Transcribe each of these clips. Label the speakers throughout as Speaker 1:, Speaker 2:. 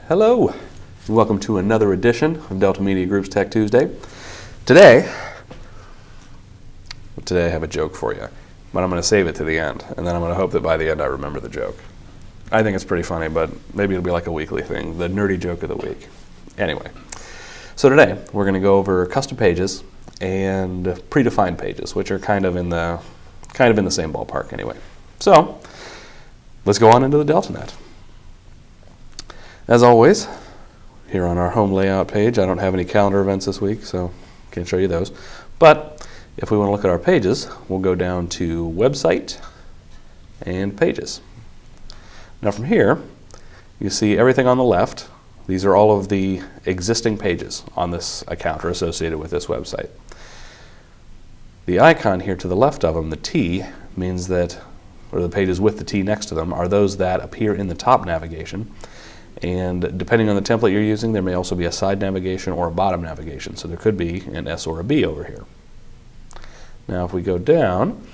Speaker 1: Hello, and welcome to another edition of Delta Media Group's Tech Tuesday. Today I have a joke for you, but I'm going to save it to the end, and then I'm going to hope that by the end I remember the joke. I think it's pretty funny, but maybe it'll be like a weekly thing, the nerdy joke of the week. Anyway, so today we're going to go over custom pages and predefined pages, which are kind of in the same ballpark anyway. So let's go on into the DeltaNet. As always, here on our home layout page, I don't have any calendar events this week, so can't show you those. But if we want to look at our pages, we'll go down to Website and Pages. Now from here, you see everything on the left. These are all of the existing pages on this account or associated with this website. The icon here to the left of them, the T, means that, or the pages with the T next to them, are those that appear in the top navigation. And depending on the template you're using, there may also be a side navigation or a bottom navigation. So there could be an S or a B over here. Now if we go down,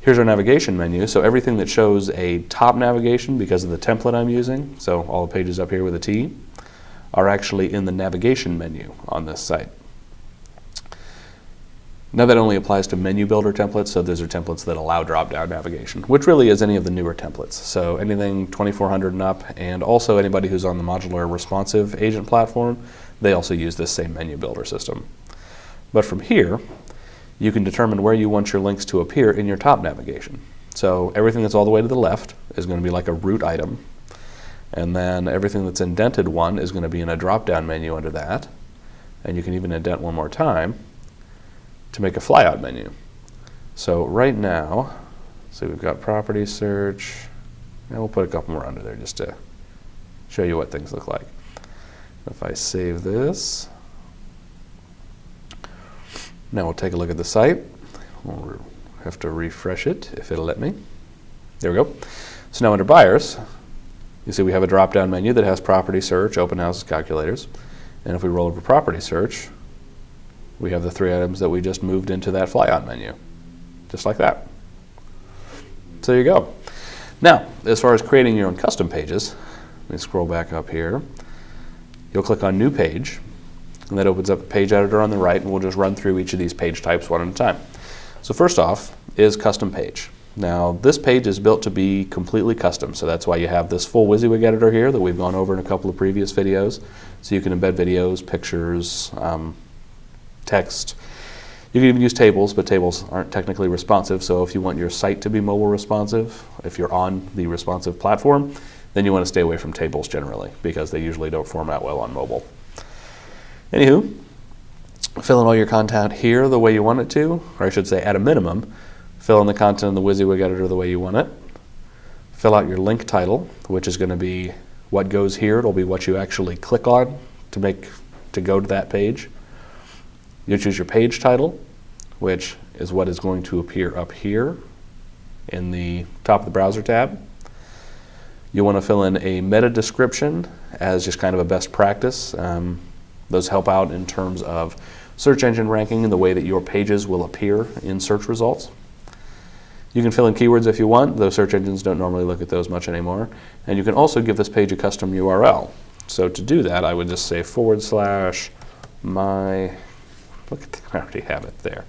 Speaker 1: here's our navigation menu. So everything that shows a top navigation because of the template I'm using, so all the pages up here with a T, are actually in the navigation menu on this site. Now that only applies to menu builder templates, so those are templates that allow drop-down navigation, which really is any of the newer templates. So anything 2400 and up, and also anybody who's on the modular responsive agent platform, they also use this same menu builder system. But from here, you can determine where you want your links to appear in your top navigation. So everything that's all the way to the left is going to be like a root item, and then everything that's indented one is going to be in a drop-down menu under that, and you can even indent one more time to make a flyout menu. So right now, so we've got property search, and we'll put a couple more under there just to show you what things look like. If I save this, now we'll take a look at the site. We'll have to refresh it if it'll let me. There we go. So now under buyers, you see we have a drop-down menu that has property search, open houses, calculators. And if we roll over property search, we have the three items that we just moved into that flyout menu, just like that. So there you go. Now, as far as creating your own custom pages, let me scroll back up here. You'll click on New Page, and that opens up a page editor on the right, and we'll just run through each of these page types one at a time. So first off is custom page. Now, this page is built to be completely custom, so that's why you have this full WYSIWYG editor here that we've gone over in a couple of previous videos. So you can embed videos, pictures, text. You can even use tables, but tables aren't technically responsive, so if you want your site to be mobile responsive, if you're on the responsive platform, then you want to stay away from tables generally, because they usually don't format well on mobile. Anywho, fill in all your content here the way you want it to, or I should say at a minimum, fill in the content in the WYSIWYG editor the way you want it. Fill out your link title, which is going to be what goes here. It'll be what you actually click on to go to that page. You choose your page title, which is what is going to appear up here in the top of the browser tab. You want to fill in a meta description as just kind of a best practice. Those help out in terms of search engine ranking and the way that your pages will appear in search results. You can fill in keywords if you want, though search engines don't normally look at those much anymore. And you can also give this page a custom URL. So to do that, I would just say /my, look at that, I already have it there,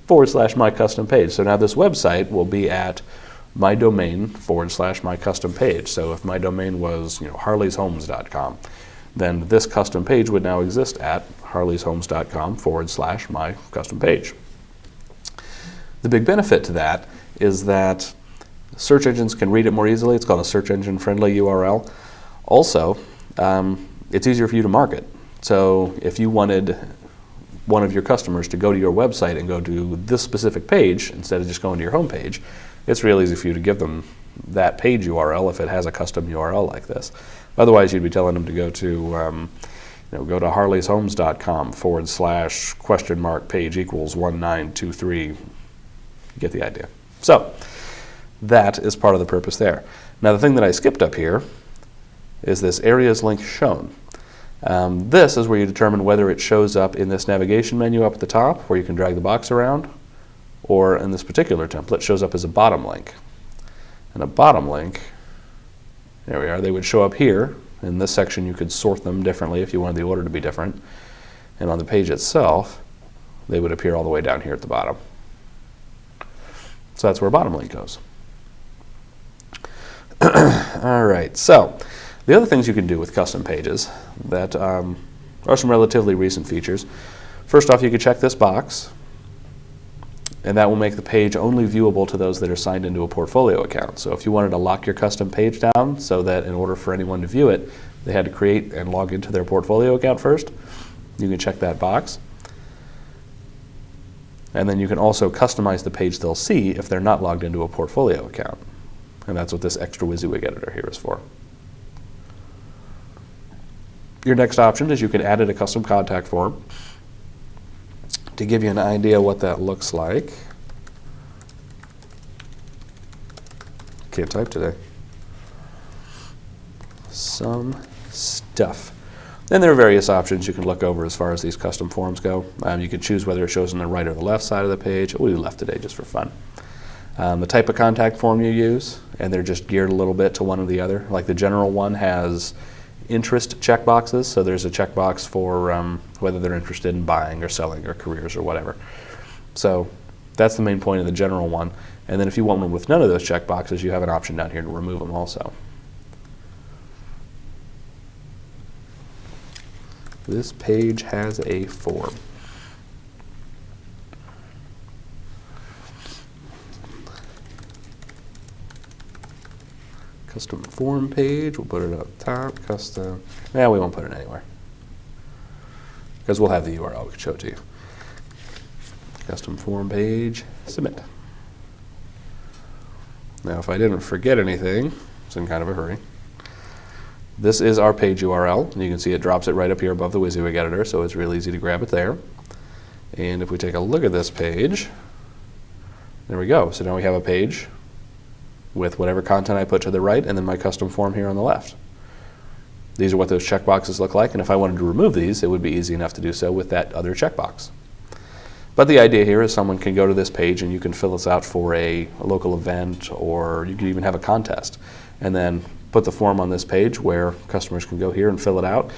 Speaker 1: /my custom page. So now this website will be at my domain /my custom page. So if my domain was harleyshomes.com, then this custom page would now exist at harleyshomes.com /my custom page. The big benefit to that is that search engines can read it more easily. It's called a search engine friendly URL. Also, it's easier for you to market. So if you wanted one of your customers to go to your website and go to this specific page instead of just going to your home page, it's real easy for you to give them that page URL if it has a custom URL like this. Otherwise, you'd be telling them to go to go to harleyshomes.com /page equals 1923. Get the idea. So that is part of the purpose there. Now the thing that I skipped up here is this areas link shown. This is where you determine whether it shows up in this navigation menu up at the top where you can drag the box around, or in this particular template shows up as a bottom link. And a bottom link, there we are, they would show up here In this section, you could sort them differently if you wanted the order to be different. And on the page itself, they would appear all the way down here at the bottom. So that's where bottom link goes. All right, so the other things you can do with custom pages that are some relatively recent features. First off, you could check this box, and that will make the page only viewable to those that are signed into a portfolio account. So if you wanted to lock your custom page down so that in order for anyone to view it, they had to create and log into their portfolio account first, you can check that box. And then you can also customize the page they'll see if they're not logged into a portfolio account. And that's what this extra WYSIWYG editor here is for. Your next option is you can add in a custom contact form. To give you an idea what that looks like, can't type today. Some stuff. Then there are various options you can look over as far as these custom forms go. You can choose whether it shows on the right or the left side of the page. We'll do left today just for fun. The type of contact form you use, and they're just geared a little bit to one or the other. Like the general one has interest checkboxes, so there's a checkbox for whether they're interested in buying or selling or careers or whatever. So that's the main point of the general one. And then if you want one with none of those checkboxes, you have an option down here to remove them also. This page has a form. Custom form page, we'll put it up top, custom, we won't put it anywhere. Because we'll have the URL, we can show it to you. Custom form page, submit. Now if I didn't forget anything, I was in kind of a hurry. This is our page URL, and you can see it drops it right up here above the WYSIWYG editor, so it's real easy to grab it there. And if we take a look at this page, there we go. So now we have a page with whatever content I put to the right and then my custom form here on the left. These are what those checkboxes look like, and if I wanted to remove these, it would be easy enough to do so with that other checkbox. But the idea here is someone can go to this page and you can fill this out for a local event, or you could even have a contest, and then put the form on this page where customers can go here and fill it out,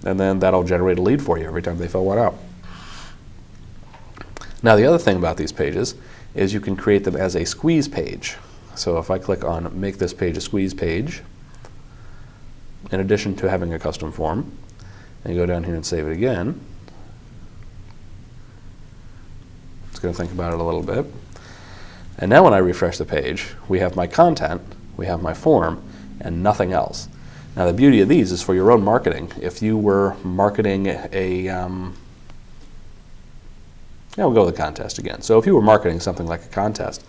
Speaker 1: and then that'll generate a lead for you every time they fill one out. Now the other thing about these pages is you can create them as a squeeze page. So if I click on make this page a squeeze page, in addition to having a custom form, and go down here and save it again, it's going to think about it a little bit. And now when I refresh the page, we have my content, we have my form, and nothing else. Now the beauty of these is for your own marketing. If you were marketing we'll go with the contest again. So if you were marketing something like a contest,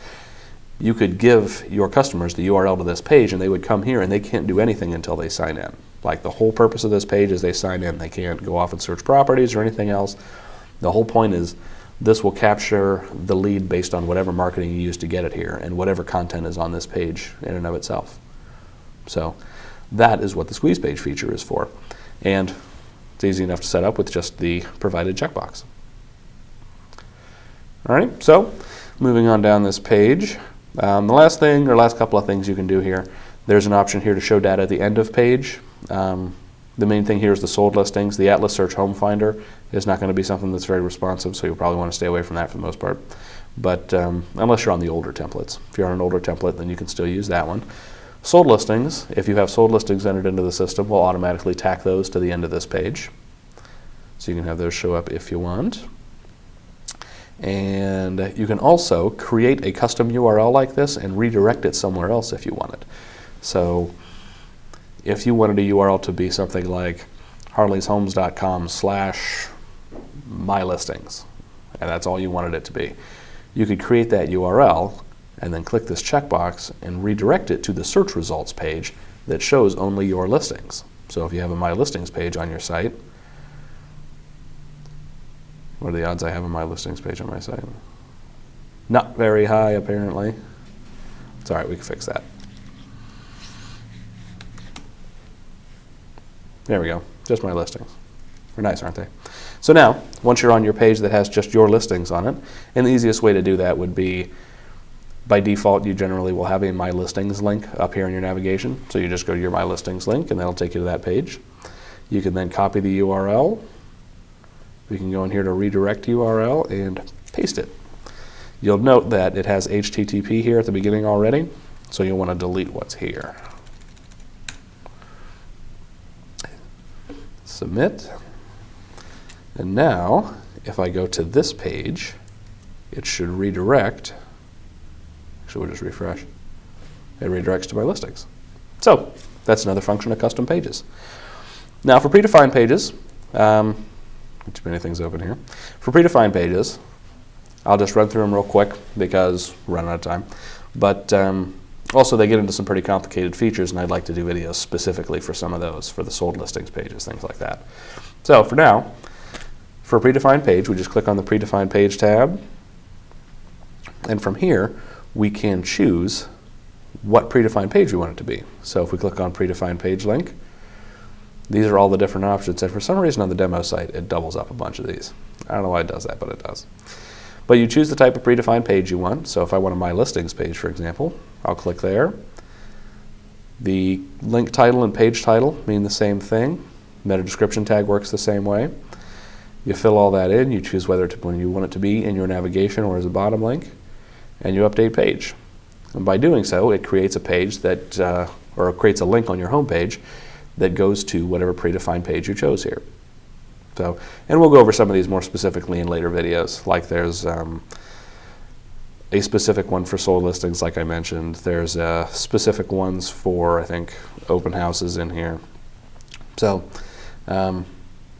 Speaker 1: you could give your customers the URL to this page and they would come here and they can't do anything until they sign in. Like the whole purpose of this page is they sign in. They can't go off and search properties or anything else. The whole point is this will capture the lead based on whatever marketing you use to get it here and whatever content is on this page in and of itself. So that is what the squeeze page feature is for. And it's easy enough to set up with just the provided checkbox. All right, so moving on down this page. The last thing, or last couple of things you can do here, there's an option here to show data at the end of page. The main thing here is the sold listings. The Atlas Search Home Finder is not going to be something that's very responsive, so you'll probably want to stay away from that for the most part. But unless you're on the older templates. If you're on an older template, then you can still use that one. Sold listings, if you have sold listings entered into the system, we'll automatically tack those to the end of this page. So you can have those show up if you want. And you can also create a custom URL like this and redirect it somewhere else if you want it. So if you wanted a URL to be something like harleyshomes.com/mylistings, and that's all you wanted it to be, you could create that URL and then click this checkbox and redirect it to the search results page that shows only your listings. So if you have a My Listings page on your site, what are the odds I have a My Listings page on my site? Not very high, apparently. It's all right, we can fix that. There we go, just My Listings. They're nice, aren't they? So now, once you're on your page that has just your listings on it, and the easiest way to do that would be By default, you generally will have a My Listings link up here in your navigation. So you just go to your My Listings link, and that'll take you to that page. You can then copy the URL. We can go in here to redirect URL and paste it. You'll note that it has HTTP here at the beginning already, so you'll want to delete what's here. Submit. And now, if I go to this page, it should redirect. Actually, we'll just refresh. It redirects to my listings. So that's another function of custom pages. Now for predefined pages, too many things open here. For predefined pages, I'll just run through them real quick because we're running out of time. But also they get into some pretty complicated features, and I'd like to do videos specifically for some of those, for the sold listings pages, things like that. So for now, for a predefined page, we just click on the Predefined Page tab. And from here, we can choose what predefined page we want it to be. So if we click on Predefined Page link, these are all the different options. And for some reason on the demo site, it doubles up a bunch of these. I don't know why it does that, but it does. But you choose the type of predefined page you want. So if I want a My Listings page, for example, I'll click there. The link title and page title mean the same thing. Meta description tag works the same way. You fill all that in. You choose when you want it to be in your navigation or as a bottom link, and you update page. And by doing so, it creates a page that, or it creates a link on your home page that goes to whatever predefined page you chose here. So, and we'll go over some of these more specifically in later videos. Like there's a specific one for sold listings, like I mentioned. There's specific ones for, I think, open houses in here. So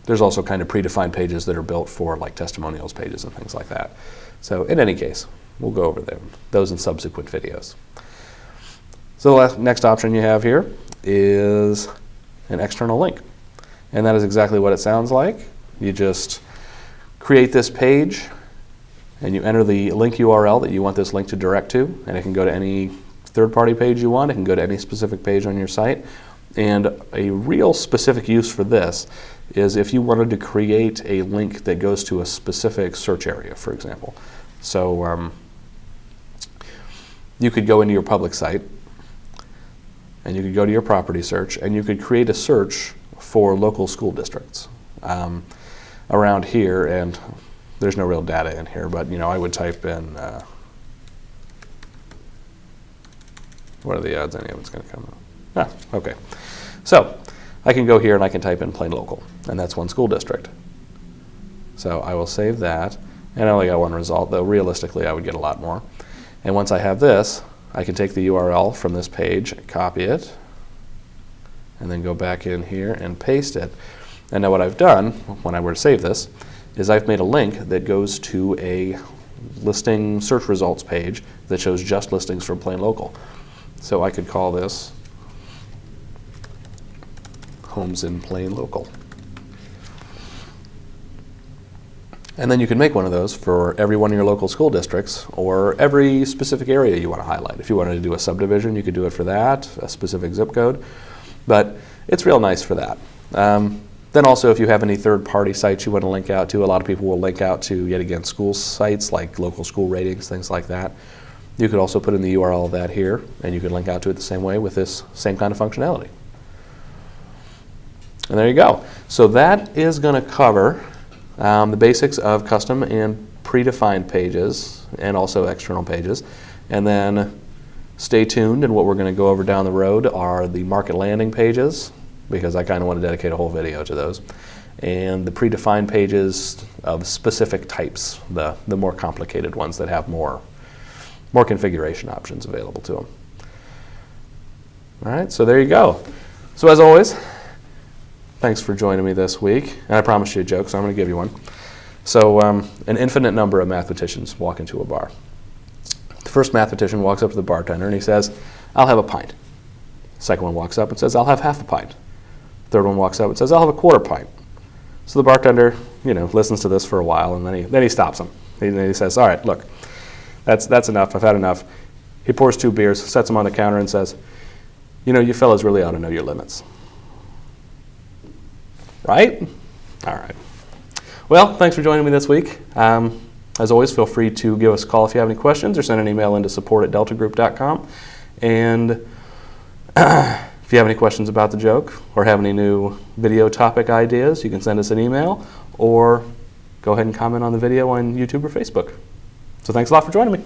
Speaker 1: there's also kind of predefined pages that are built for like testimonials pages and things like that. So in any case, we'll go over those in subsequent videos. So the next option you have here is an external link. And that is exactly what it sounds like. You just create this page and you enter the link URL that you want this link to direct to, and it can go to any third-party page you want. It can go to any specific page on your site. And a real specific use for this is if you wanted to create a link that goes to a specific search area, for example. So you could go into your public site and you could go to your property search and you could create a search for local school districts around here, and there's no real data in here, but I would type in what are the odds any of it's going to come up? Okay. So I can go here and I can type in plain local, and that's one school district. So I will save that, and I only got one result, though realistically I would get a lot more. And once I have this, I can take the URL from this page, copy it, and then go back in here and paste it. And now what I've done, when I were to save this, is I've made a link that goes to a listing search results page that shows just listings from plain local. So I could call this Homes in Plain Local. And then you can make one of those for every one of your local school districts or every specific area you want to highlight. If you wanted to do a subdivision, you could do it for that, a specific zip code. But it's real nice for that. Then also, if you have any third-party sites you want to link out to, a lot of people will link out to, yet again, school sites like local school ratings, things like that. You could also put in the URL of that here, and you could link out to it the same way with this same kind of functionality. And there you go. So that is going to cover the basics of custom and predefined pages and also external pages. And then stay tuned, and what we're going to go over down the road are the market landing pages, because I kind of want to dedicate a whole video to those, and the predefined pages of specific types, the more complicated ones that have more configuration options available to them. All right, so there you go. So as always, thanks for joining me this week. And I promised you a joke, so I'm going to give you one. So an infinite number of mathematicians walk into a bar. The first mathematician walks up to the bartender and he says, "I'll have a pint." The second one walks up and says, "I'll have half a pint." The third one walks up and says, "I'll have a quarter pint." So the bartender, listens to this for a while, and then he stops him. He says, "All right, look, that's enough. I've had enough." He pours 2 beers, sets them on the counter, and says, "You fellas really ought to know your limits." Right? All right. Well, thanks for joining me this week. As always, feel free to give us a call if you have any questions, or send an email into support@deltagroup.com. And if you have any questions about the joke or have any new video topic ideas, you can send us an email or go ahead and comment on the video on YouTube or Facebook. So thanks a lot for joining me.